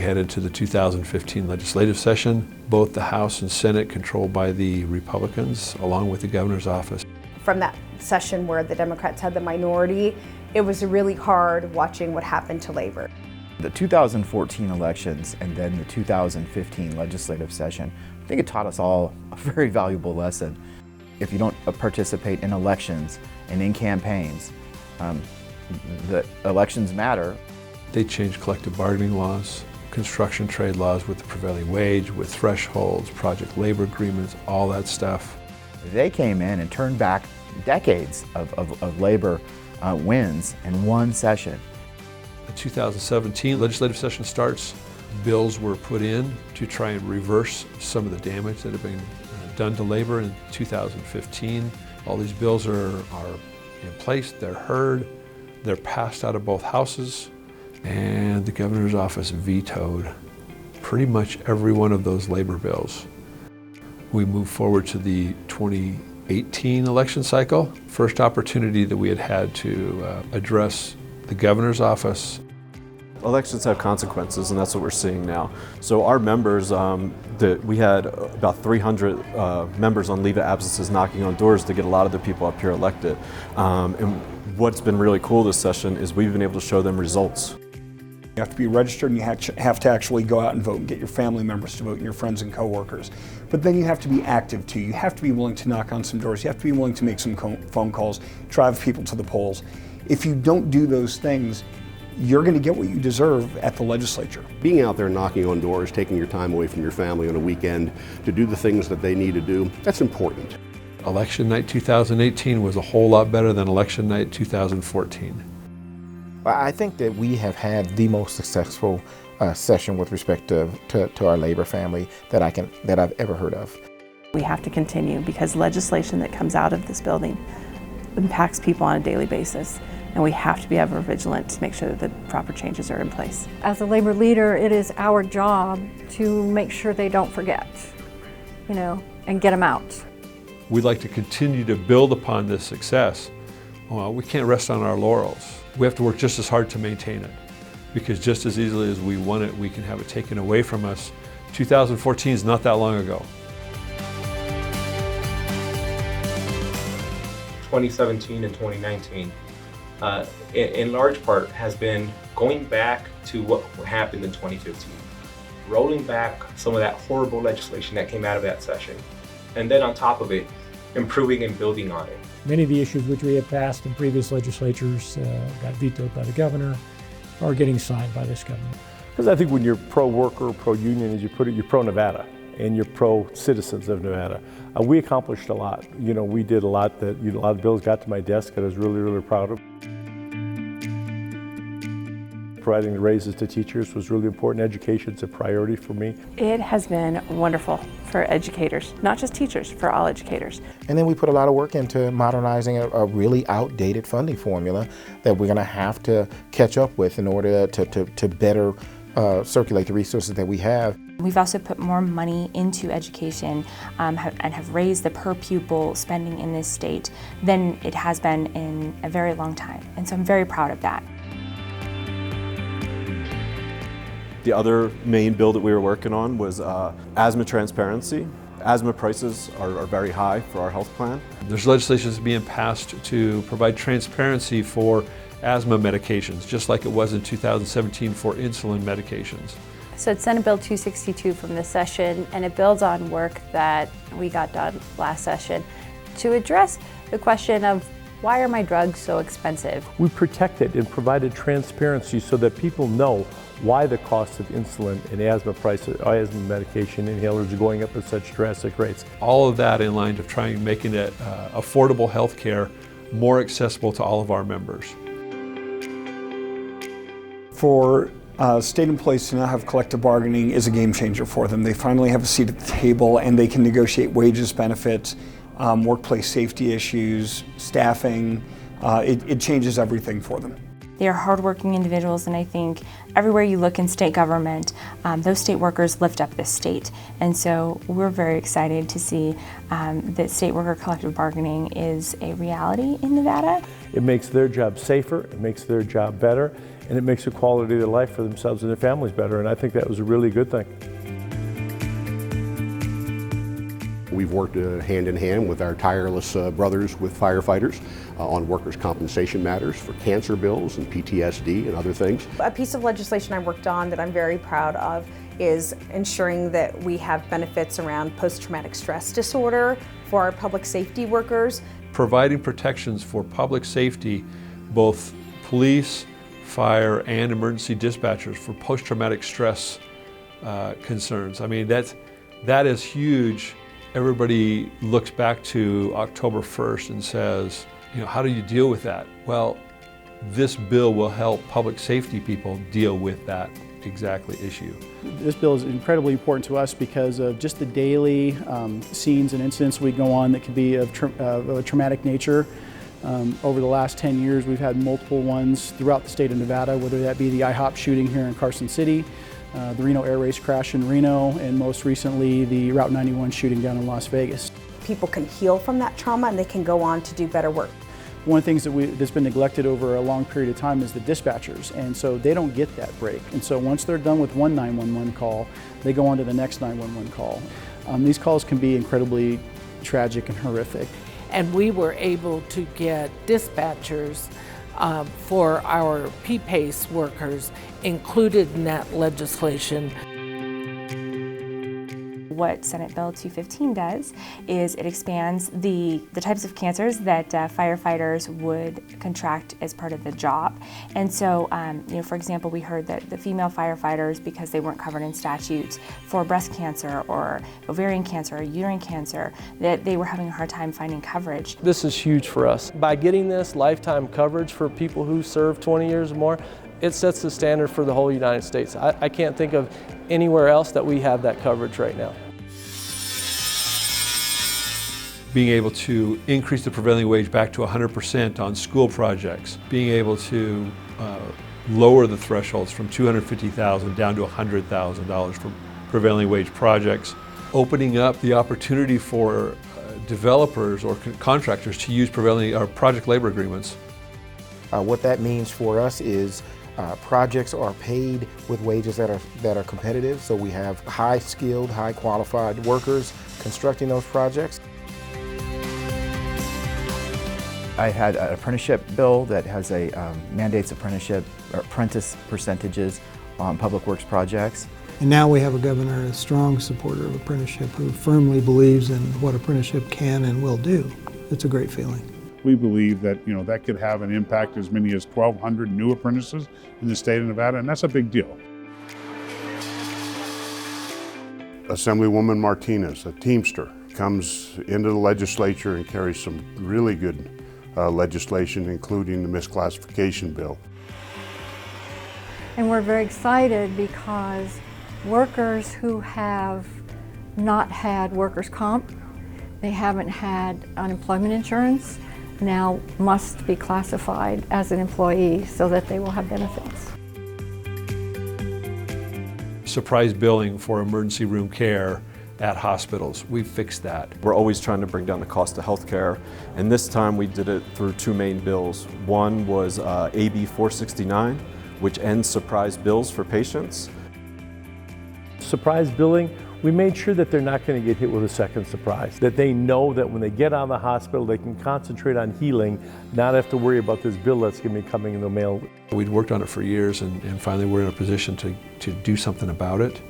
we head into the 2015 legislative session, both the House and Senate controlled by the Republicans, along with the governor's office. From that session where the Democrats had the minority, it was really hard watching what happened to labor. The 2014 elections and then the 2015 legislative session, I think it taught us all a very valuable lesson. If you don't participate in elections and in campaigns, the elections matter. They changed collective bargaining laws, construction trade laws with the prevailing wage, with thresholds, project labor agreements, all that stuff. They came in and turned back decades of labor wins in one session. The 2017 legislative session starts. Bills were put in to try and reverse some of the damage that had been done to labor in 2015. All these bills are in place, they're heard, they're passed out of both houses, and the governor's office vetoed pretty much every one of those labor bills. We move forward to the 2018 election cycle, first opportunity that we had to address the governor's office. Elections have consequences, and that's what we're seeing now. So our members, we had about 300 members on leave of absences knocking on doors to get a lot of the people up here elected. And what's been really cool this session is we've been able to show them results. You have to be registered, and you have to actually go out and vote and get your family members to vote and your friends and coworkers. But then you have to be active too. You have to be willing to knock on some doors. You have to be willing to make some phone calls, drive people to the polls. If you don't do those things, you're going to get what you deserve at the legislature. Being out there knocking on doors, taking your time away from your family on a weekend to do the things that they need to do, that's important. Election night 2018 was a whole lot better than election night 2014. I think that we have had the most successful session with respect to our labor family that I've ever heard of. We have to continue because legislation that comes out of this building impacts people on a daily basis, and we have to be ever vigilant to make sure that the proper changes are in place. As a labor leader, it is our job to make sure they don't forget, and get them out. We'd like to continue to build upon this success. Well, we can't rest on our laurels. We have to work just as hard to maintain it, because just as easily as we won it, we can have it taken away from us. 2014 is not that long ago. 2017 and 2019, in large part, has been going back to what happened in 2015, rolling back some of that horrible legislation that came out of that session, and then on top of it, improving and building on it. Many of the issues which we have passed in previous legislatures got vetoed by the governor are getting signed by this government. Because I think when you're pro-worker, pro-union, as you put it, you're pro-Nevada and you're pro-citizens of Nevada. We accomplished a lot. We did a lot that a lot of bills got to my desk that I was really, really proud of. Providing the raises to teachers was really important. Education's a priority for me. It has been wonderful for educators, not just teachers, for all educators. And then we put a lot of work into modernizing a really outdated funding formula that we're going to have to catch up with in order to better circulate the resources that we have. We've also put more money into education and have raised the per pupil spending in this state than it has been in a very long time. And so I'm very proud of that. The other main bill that we were working on was asthma transparency. Asthma prices are very high for our health plan. There's legislation that's being passed to provide transparency for asthma medications, just like it was in 2017 for insulin medications. So it's Senate Bill 262 from this session, and it builds on work that we got done last session to address the question of why are my drugs so expensive? We protected and provided transparency so that people know why the cost of insulin and asthma medication inhalers are going up at such drastic rates. All of that in line to trying making it affordable health care more accessible to all of our members. For state employees to now have collective bargaining is a game changer for them. They finally have a seat at the table and they can negotiate wages, benefits, workplace safety issues, staffing. It changes everything for them. They are hardworking individuals, and I think everywhere you look in state government, those state workers lift up this state. And so we're very excited to see that state worker collective bargaining is a reality in Nevada. It makes their job safer, it makes their job better, and it makes the quality of their life for themselves and their families better, and I think that was a really good thing. We've worked hand in hand with our tireless brothers with firefighters on workers' compensation matters for cancer bills and PTSD and other things. A piece of legislation I worked on that I'm very proud of is ensuring that we have benefits around post-traumatic stress disorder for our public safety workers. Providing protections for public safety, both police, fire, and emergency dispatchers for post-traumatic stress concerns. I mean, that is huge. Everybody looks back to October 1st and says, you know, how do you deal with that? Well, this bill will help public safety people deal with that exactly issue. This bill is incredibly important to us because of just the daily scenes and incidents we go on that can be of a traumatic nature. Over the last 10 years, we've had multiple ones throughout the state of Nevada, whether that be the IHOP shooting here in Carson City, the Reno Air Race crash in Reno, and most recently the Route 91 shooting down in Las Vegas. People can heal from that trauma and they can go on to do better work. One of the things that's been neglected over a long period of time is the dispatchers, and so they don't get that break. And so once they're done with one 911 call, they go on to the next 911 call. These calls can be incredibly tragic and horrific. And we were able to get dispatchers for our PPACE workers included in that legislation. What Senate Bill 215 does is it expands the types of cancers that firefighters would contract as part of the job. And so, you know, for example, we heard that the female firefighters, because they weren't covered in statute for breast cancer or ovarian cancer or uterine cancer, that they were having a hard time finding coverage. This is huge for us. By getting this lifetime coverage for people who serve 20 years or more, it sets the standard for the whole United States. I can't think of anywhere else that we have that coverage right now. Being able to increase the prevailing wage back to 100% on school projects, being able to lower the thresholds from $250,000 down to $100,000 for prevailing wage projects, opening up the opportunity for developers or contractors to use prevailing or project labor agreements. What that means for us is projects are paid with wages that are competitive, so we have high-skilled, high-qualified workers constructing those projects. I had an apprenticeship bill that has a mandates apprentice percentages on public works projects. And now we have a governor, a strong supporter of apprenticeship, who firmly believes in what apprenticeship can and will do. It's a great feeling. We believe that, you know, that could have an impact as many as 1,200 new apprentices in the state of Nevada, and that's a big deal. Assemblywoman Martinez, a Teamster, comes into the legislature and carries some really good legislation, including the misclassification bill. And we're very excited because workers who have not had workers' comp, they haven't had unemployment insurance, now must be classified as an employee so that they will have benefits. Surprise billing for emergency room care at hospitals. We've fixed that. We're always trying to bring down the cost of healthcare, and this time we did it through two main bills. One was AB 469, which ends surprise bills for patients. Surprise billing, we made sure that they're not going to get hit with a second surprise, that they know that when they get out of the hospital, they can concentrate on healing, not have to worry about this bill that's going to be coming in the mail. We'd worked on it for years, and finally we're in a position to do something about it.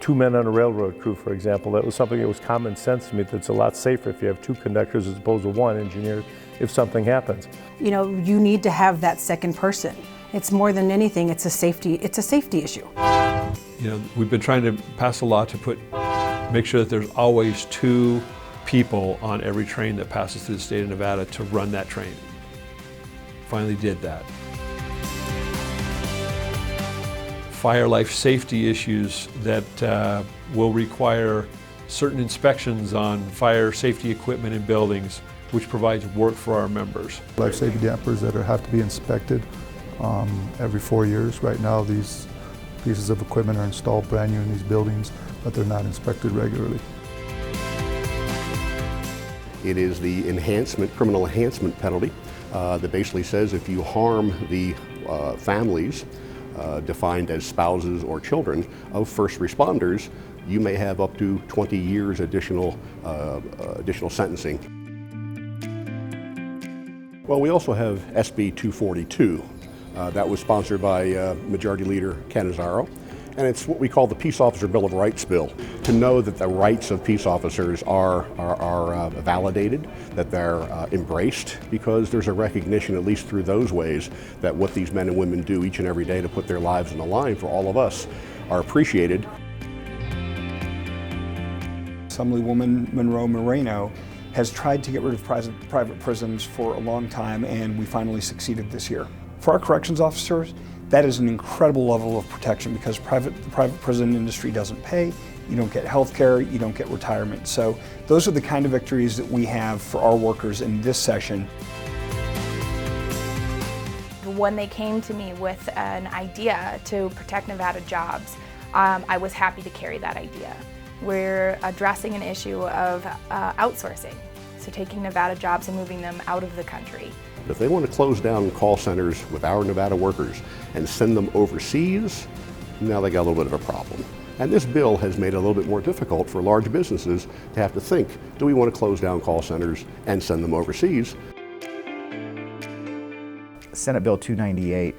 2 men on a railroad crew, for example, that was something that was common sense to me, that's a lot safer if you have 2 conductors as opposed to 1 engineer if something happens. You know, you need to have that second person. It's more than anything, it's a safety issue. You know, we've been trying to pass a law to make sure that there's always 2 people on every train that passes through the state of Nevada to run that train. Finally did that. Fire life safety issues that will require certain inspections on fire safety equipment in buildings, which provides work for our members. Life safety dampers that have to be inspected every 4 years. Right now, these pieces of equipment are installed brand new in these buildings, but they're not inspected regularly. It is the criminal enhancement penalty that basically says if you harm the families, defined as spouses or children of first responders, you may have up to 20 years additional sentencing. Well, we also have SB 242. That was sponsored by Majority Leader Cannizzaro, and it's what we call the Peace Officer Bill of Rights bill, to know that the rights of peace officers are validated, that they're embraced, because there's a recognition, at least through those ways, that what these men and women do each and every day to put their lives on the line for all of us are appreciated. Assemblywoman Monroe Moreno has tried to get rid of private prisons for a long time, and we finally succeeded this year. For our corrections officers, that is an incredible level of protection, because the private prison industry doesn't pay, you don't get health care, you don't get retirement. So those are the kind of victories that we have for our workers in this session. When they came to me with an idea to protect Nevada jobs, I was happy to carry that idea. We're addressing an issue of outsourcing, so taking Nevada jobs and moving them out of the country. If they want to close down call centers with our Nevada workers and send them overseas, now they got a little bit of a problem. And this bill has made it a little bit more difficult for large businesses to have to think, do we want to close down call centers and send them overseas? Senate Bill 298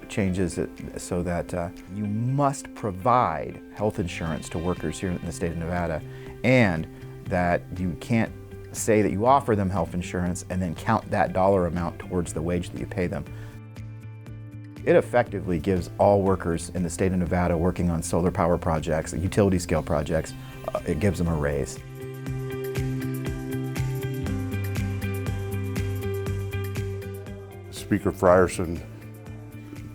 changes it so that you must provide health insurance to workers here in the state of Nevada, and that you can't say that you offer them health insurance and then count that dollar amount towards the wage that you pay them. It effectively gives all workers in the state of Nevada working on solar power projects, utility scale projects, it gives them a raise. Speaker Frierson,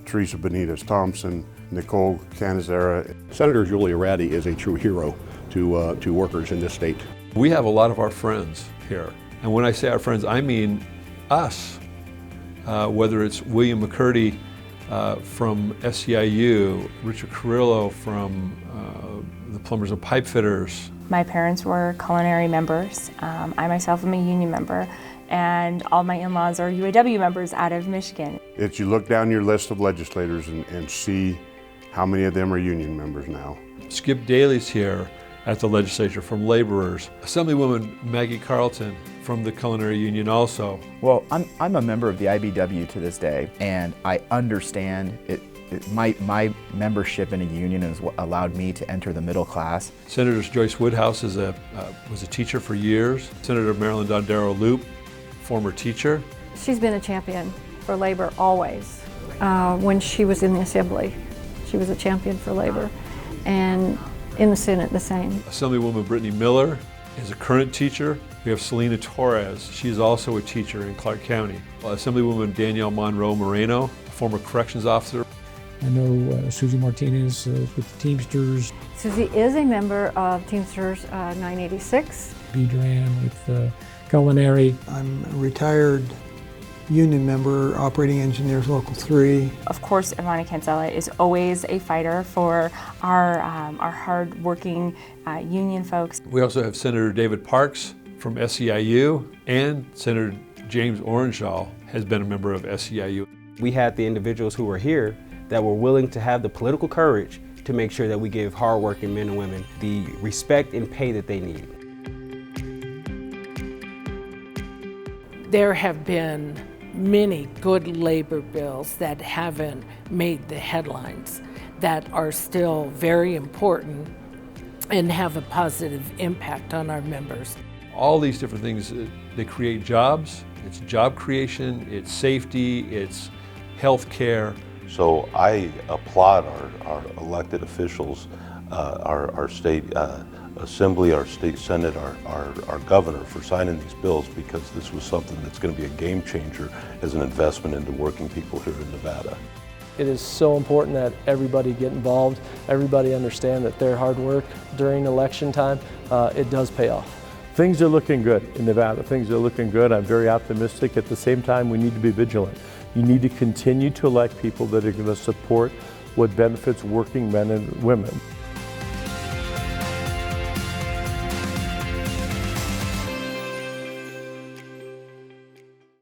Teresa Benitez Thompson, Nicole Cannizzaro. Senator Julia Ratty is a true hero to workers in this state. We have a lot of our friends here. And when I say our friends, I mean us. Whether it's William McCurdy from SEIU, Richard Carrillo from the Plumbers and Pipe Fitters. My parents were culinary members. I myself am a union member, and all my in-laws are UAW members out of Michigan. It's you look down your list of legislators and see how many of them are union members now. Skip Daly's here at the legislature from laborers. Assemblywoman Maggie Carlton from the Culinary Union also. Well, I'm a member of the IBW to this day, and I understand it. My membership in a union is what allowed me to enter the middle class. Senator Joyce Woodhouse was a teacher for years. Senator Marilyn Dondero Loop, former teacher. She's been a champion for labor always. When she was in the Assembly, she was a champion for labor. And in the Senate, the same. Assemblywoman Brittany Miller is a current teacher. We have Selena Torres. She's also a teacher in Clark County. Assemblywoman Danielle Monroe Moreno, a former corrections officer. I know Susie Martinez with the Teamsters. Susie is a member of Teamsters 986. B. Duran with Culinary. I'm a retired union member, Operating Engineers Local 3. Of course, Ivana Cancella is always a fighter for our hard-working union folks. We also have Senator David Parks from SEIU, and Senator James Orenshaw has been a member of SEIU. We had the individuals who were here that were willing to have the political courage to make sure that we give hardworking men and women the respect and pay that they need. There have been many good labor bills that haven't made the headlines that are still very important and have a positive impact on our members. All these different things, they create jobs. It's job creation, it's safety, it's health care. So I applaud our elected officials, our state assembly, our state senate, our governor for signing these bills, because this was something that's going to be a game changer as an investment into working people here in Nevada. It is so important that everybody get involved, everybody understand that their hard work during election time, it does pay off. Things are looking good in Nevada. Things are looking good. I'm very optimistic. At the same time, we need to be vigilant. You need to continue to elect people that are going to support what benefits working men and women.